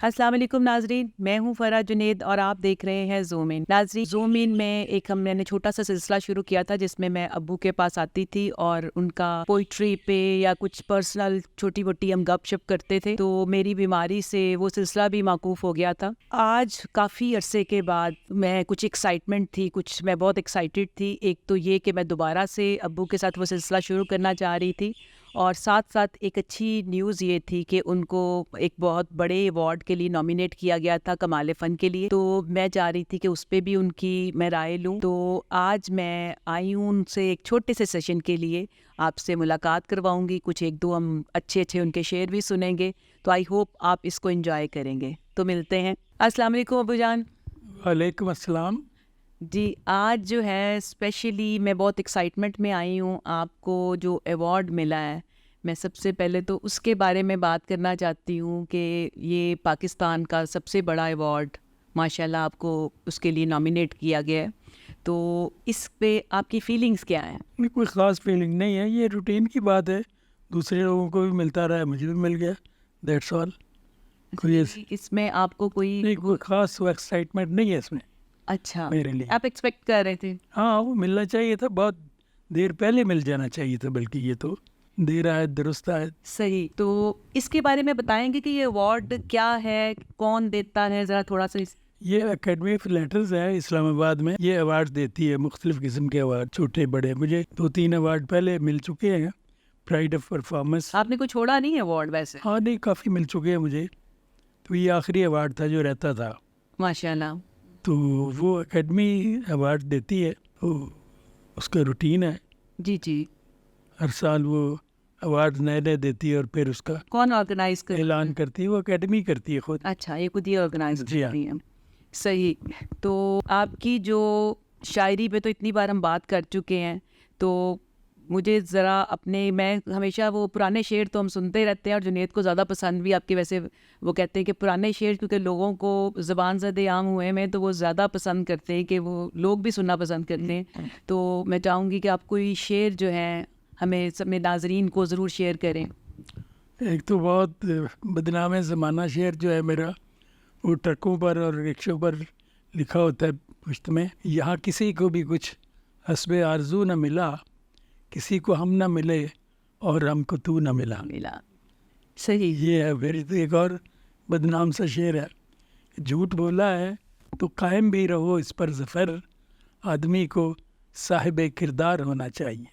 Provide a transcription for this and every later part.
السلام علیکم ناظرین، میں ہوں فرح جنید اور آپ دیکھ رہے ہیں زوم ان۔ ناظرین، زوم ان میں میں نے چھوٹا سا سلسلہ شروع کیا تھا جس میں ابو کے پاس آتی تھی اور ان کا پوئٹری پہ یا کچھ پرسنل چھوٹی موٹی ہم گپ شپ کرتے تھے، تو میری بیماری سے وہ سلسلہ بھی موقوف ہو گیا تھا۔ آج کافی عرصے کے بعد میں کچھ ایکسائٹمنٹ تھی، میں بہت ایکسائٹیڈ تھی۔ ایک تو یہ کہ میں دوبارہ سے ابو کے ساتھ وہ سلسلہ شروع کرنا چاہ رہی تھی، اور ساتھ ساتھ ایک اچھی نیوز یہ تھی کہ ان کو ایک بہت بڑے ایوارڈ کے لیے نامینیٹ کیا گیا تھا، کمال فن کے لیے، تو میں چاہ رہی تھی کہ اس پہ بھی ان کی میں رائے لوں۔ تو آج میں آئی ہوں ان سے ایک چھوٹے سے سیشن کے لیے، آپ سے ملاقات کرواؤں گی، کچھ ایک دو ہم اچھے ان کے شعر بھی سنیں گے، تو آئی ہوپ آپ اس کو انجوائے کریں گے۔ تو ملتے ہیں۔ السلام علیکم ابو جان۔ وعلیکم السلام۔ جی، آج جو ہے اسپیشلی میں بہت ایکسائٹمنٹ میں آئی ہوں۔ آپ کو جو ایوارڈ ملا ہے، میں سب سے پہلے تو اس کے بارے میں بات کرنا چاہتی ہوں کہ یہ پاکستان کا سب سے بڑا ایوارڈ ماشاءاللہ آپ کو اس کے لیے نامینیٹ کیا گیا ہے، تو اس پہ آپ کی فیلنگز کیا ہیں؟ کوئی خاص فیلنگ نہیں ہے، یہ روٹین کی بات ہے، دوسرے لوگوں کو بھی ملتا رہا ہے، مجھے بھی مل گیا، دیٹس آل۔ اس میں آپ کو کوئی خاص ایکسائٹمنٹ نہیں ہے اس میں۔ اچھا، میرے لیے آپ ایکسپیکٹ کر رہے تھے؟ ہاں، وہ ملنا چاہیے تھا، بہت دیر پہلے مل جانا چاہیے تھا، بلکہ یہ تو دیر آئے درست آئے۔ صحیح، تو اس کے بارے میں بتائیں گے کہ یہ ایوارڈ کیا ہے، کون دیتا ہے، ذرا تھوڑا سا۔ یہ اکیڈمی آف لیٹرز ہے اسلام آباد میں، یہ ایوارڈ دیتی ہے، مختلف قسم کے ایوارڈ، چھوٹے بڑے۔ مجھے 2-3 ایوارڈ پہلے مل چکے ہیں، پرائڈ آف پرفارمنس۔ آپ نے کوئی چھوڑا نہیں ایوارڈ ویسے؟ ہاں نہیں، کافی مل چکے ہیں مجھے، تو یہ آخری ایوارڈ تھا جو رہتا تھا۔ ماشاءاللہ۔ تو وہ اکیڈمی ایوارڈ دیتی ہے، تو اس کا روٹین ہے، جی جی، ہر سال وہ ایوارڈ نئے نئے دیتی ہے، اور پھر اس کا کون آرگنائز اعلان کرتی ہے، وہ اکیڈمی کرتی ہے خود۔ اچھا، یہ خود ہی آرگنائز جی ہاں۔ کرتی ہیں۔ صحیح، تو آپ کی جو شاعری پہ تو اتنی بار ہم بات کر چکے ہیں، تو مجھے ذرا میں ہمیشہ وہ پرانے شعر تو ہم سنتے رہتے ہیں، اور جنید کو زیادہ پسند بھی آپ کے، ویسے وہ کہتے ہیں کہ پرانے شعر کیونکہ لوگوں کو زبان زد عام ہوئے میں تو وہ زیادہ پسند کرتے ہیں، کہ وہ لوگ بھی سننا پسند کرتے ہیں، تو میں چاہوں گی کہ آپ کوئی شعر جو ہیں ہمیں سب میں ناظرین کو ضرور شیئر کریں۔ ایک تو بہت بدنام زمانہ شعر جو ہے میرا، وہ ٹرکوں پر اور رکشوں پر لکھا ہوتا ہے پشت میں، یہاں کسی کو بھی کچھ حسب آرزو نہ ملا، کسی کو ہم نہ ملے اور ہم کو تو نہ ملا۔ صحیح، یہ ہے پھر ایک اور بدنام سا شعر ہے، جھوٹ بولا ہے تو قائم بھی رہو اس پر ظفر، آدمی کو صاحب کردار ہونا چاہیے۔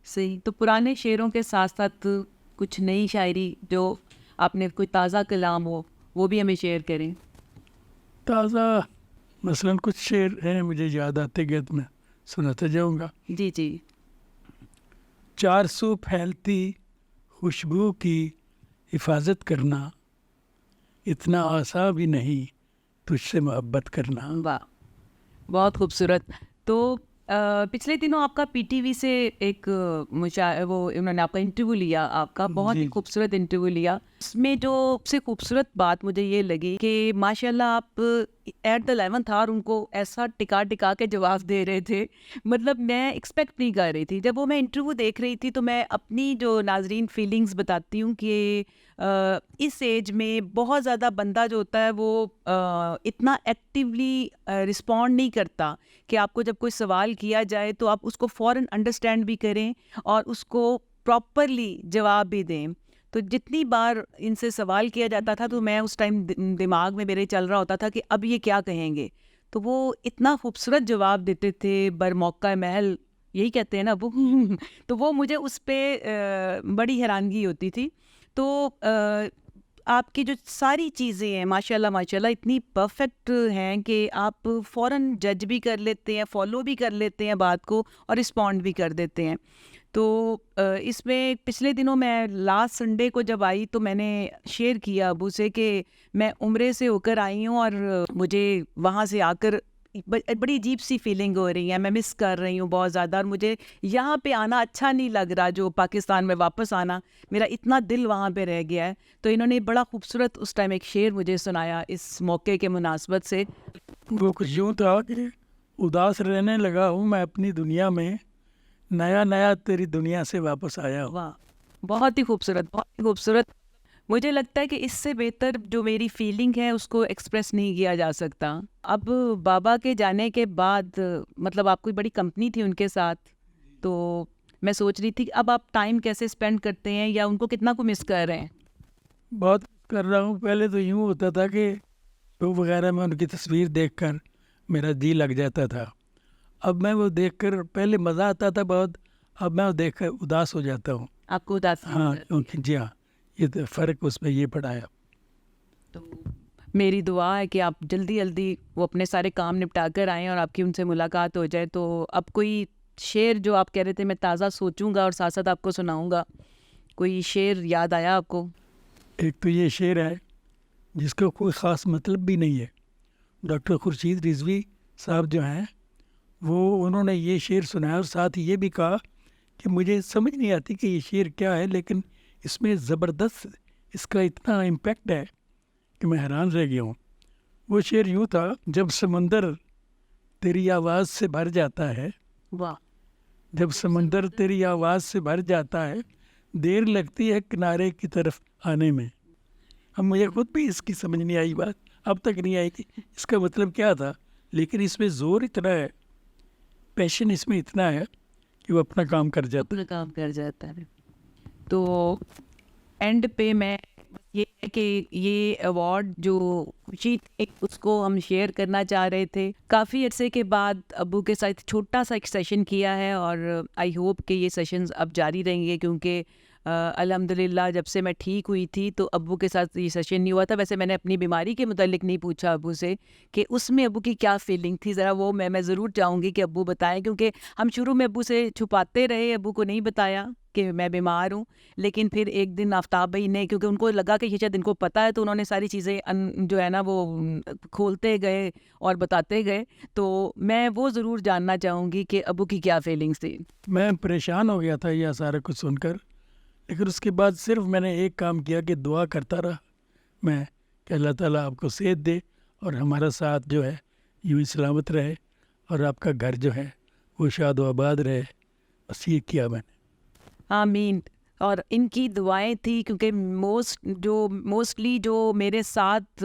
صحیح، تو پرانے شعروں کے ساتھ ساتھ کچھ نئی شاعری جو آپ نے کوئی تازہ کلام ہو وہ بھی ہمیں شیئر کریں۔ تازہ مثلاً کچھ شعر ہیں مجھے یاد آتے گئے تو میں سناتا جاؤں گا۔ جی جی۔ 400 پھیلتی خوشبو کی حفاظت کرنا، اتنا آسان بھی نہیں تجھ سے محبت کرنا۔ واہ، بہت خوبصورت۔ تو پچھلے دنوں آپ کا پی ٹی وی سے ایک وہ انہوں نے آپ کا انٹرویو لیا، آپ کا بہت ہی خوبصورت انٹرویو لیا۔ اس میں جو سب سے خوبصورت بات مجھے یہ لگی کہ ماشاءاللہ آپ ایٹ دا 11th آور ان کو ایسا ٹکا کے جواب دے رہے تھے، مطلب میں ایکسپیکٹ نہیں کر رہی تھی۔ جب وہ میں انٹرویو دیکھ رہی تھی تو میں اپنی جو ناظرین فیلنگز بتاتی ہوں کہ اس ایج میں بہت زیادہ بندہ جو ہوتا ہے وہ اتنا ایکٹیولی رسپونڈ نہیں کرتا کہ آپ کو جب کوئی سوال کیا جائے تو آپ اس کو فوراً انڈرسٹینڈ بھی کریں اور اس کو پراپرلی جواب بھی دیں۔ تو جتنی بار ان سے سوال کیا جاتا تھا تو میں اس ٹائم دماغ میں میرے چل رہا ہوتا تھا کہ اب یہ کیا کہیں گے، تو وہ اتنا خوبصورت جواب دیتے تھے، بر موقع محل یہی کہتے ہیں نا وہ تو وہ مجھے اس پہ بڑی حیرانگی ہوتی تھی۔ تو آپ کی جو ساری چیزیں ہیں ماشاءاللہ اتنی پرفیکٹ ہیں کہ آپ فوراً جج بھی کر لیتے ہیں، فالو بھی کر لیتے ہیں بات کو اور رسپونڈ بھی کر دیتے ہیں۔ تو اس میں پچھلے دنوں میں لاسٹ سنڈے کو جب آئی تو میں نے شیئر کیا ابو سے کہ میں عمرے سے ہو کر آئی ہوں اور مجھے وہاں سے آ کر بڑی عجیب سی فیلنگ ہو رہی ہے، میں مس کر رہی ہوں بہت زیادہ، اور مجھے یہاں پہ آنا اچھا نہیں لگ رہا، جو پاکستان میں واپس آنا، میرا اتنا دل وہاں پہ رہ گیا ہے۔ تو انہوں نے بڑا خوبصورت اس ٹائم ایک شعر مجھے سنایا اس موقع کے مناسبت سے۔ وہ کچھ یوں تھا کہ اداس رہنے لگا ہوں میں اپنی دنیا میں، نیا تیری دنیا سے واپس آیا ہوں۔ واہ، بہت ہی خوبصورت، بہت ہی خوبصورت۔ مجھے لگتا ہے کہ اس سے بہتر جو میری فیلنگ ہے اس کو ایکسپریس نہیں کیا جا سکتا. اب بابا کے جانے کے بعد مطلب آپ کی بڑی کمپنی تھی ان کے ساتھ, تو میں سوچ رہی تھی کہ اب آپ ٹائم کیسے اسپینڈ کرتے ہیں یا ان کو کتنا کو مس کر رہے ہیں؟ بہت کر رہا ہوں. پہلے تو یوں ہوتا تھا کہ شو وغیرہ میں ان کی تصویر دیکھ کر میرا جی لگ جاتا تھا. اب میں وہ دیکھ کر پہلے مزہ آتا تھا بہت, اب میں وہ دیکھ کر اداس ہو جاتا ہوں. آپ کو اداسی ہاں جی ہاں, یہ تو فرق اس میں یہ پڑا ہے. تو میری دعا ہے کہ آپ جلدی جلدی وہ اپنے سارے کام نپٹا کر آئیں اور آپ کی ان سے ملاقات ہو جائے. تو اب کوئی شعر جو آپ کہہ رہے تھے میں تازہ سوچوں گا اور ساتھ ساتھ آپ کو سناؤں گا, کوئی شعر یاد آیا آپ کو؟ ایک تو یہ شعر ہے جس کا کوئی خاص مطلب بھی نہیں ہے. ڈاکٹر خورشید رضوی صاحب جو ہیں وہ انہوں نے یہ شعر سنایا اور ساتھ یہ بھی کہا کہ مجھے سمجھ نہیں آتی کہ یہ شعر کیا ہے, لیکن اس میں زبردست اس کا اتنا امپیکٹ ہے کہ میں حیران رہ گیا ہوں. وہ شعر یوں تھا, جب سمندر تیری آواز سے بھر جاتا ہے, واہ, جب سمندر تیری آواز سے بھر جاتا ہے, دیر لگتی ہے کنارے کی طرف آنے میں. اب مجھے خود بھی اس کی سمجھ نہیں آئی بات, اب تک نہیں آئی کہ اس کا مطلب کیا تھا, لیکن اس میں زور اتنا ہے, پیشن اس میں اتنا ہے کہ وہ اپنا کام کر جاتا ہے. اپنا کام کر جاتا ہے. تو اینڈ پہ میں یہ ہے کہ یہ ایوارڈ جو خوشی ایک اس کو ہم شیئر کرنا چاہ رہے تھے. کافی عرصے کے بعد ابو کے ساتھ چھوٹا سا ایک سیشن کیا ہے اور آئی ہوپ کہ یہ سیشنز اب جاری رہیں گے, کیونکہ الحمدللہ جب سے میں ٹھیک ہوئی تھی تو ابو کے ساتھ یہ سیشن نہیں ہوا تھا. ویسے میں نے اپنی بیماری کے متعلق نہیں پوچھا ابو سے کہ اس میں ابو کی کیا فیلنگ تھی, ذرا وہ میں ضرور چاہوں گی کہ ابو بتائیں, کیونکہ ہم شروع میں ابو سے چھپاتے رہے, ابو کو نہیں بتایا کہ میں بیمار ہوں. لیکن پھر ایک دن آفتاب بھائی نے, کیونکہ ان کو لگا کہ یہ شاید ان کو پتہ ہے, تو انہوں نے ساری چیزیں جو ہے نا وہ کھولتے گئے اور بتاتے گئے. تو میں وہ ضرور جاننا چاہوں گی کہ ابو کی کیا فیلنگس تھی. میں پریشان ہو گیا تھا یہ سارا کچھ سن کر, لیکن اس کے بعد صرف میں نے ایک کام کیا کہ دعا کرتا رہا میں کہ اللہ تعالیٰ آپ کو صحت دے اور ہمارا ساتھ جو ہے یوں ہی سلامت رہے اور آپ کا گھر جو ہے وہ شاد و آباد رہے. بس یہ کیا میں نے. آمین. اور ان کی دعائیں تھی, کیونکہ موسٹلی جو میرے ساتھ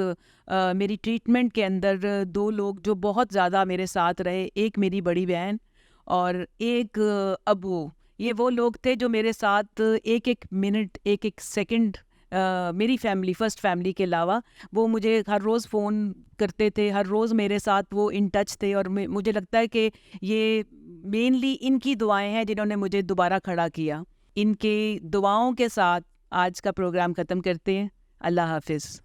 میری ٹریٹمنٹ کے اندر دو لوگ جو بہت زیادہ میرے ساتھ رہے, ایک میری بڑی بہن اور ایک ابو. یہ وہ لوگ تھے جو میرے ساتھ ایک ایک منٹ ایک ایک سیکنڈ, میری فیملی فرسٹ فیملی کے علاوہ وہ مجھے ہر روز فون کرتے تھے, ہر روز میرے ساتھ وہ ان ٹچ تھے. اور مجھے لگتا ہے کہ یہ مینلی ان کی دعائیں ہیں جنہوں نے مجھے دوبارہ کھڑا کیا. ان کے دعاؤں کے ساتھ آج کا پروگرام ختم کرتے ہیں. اللہ حافظ.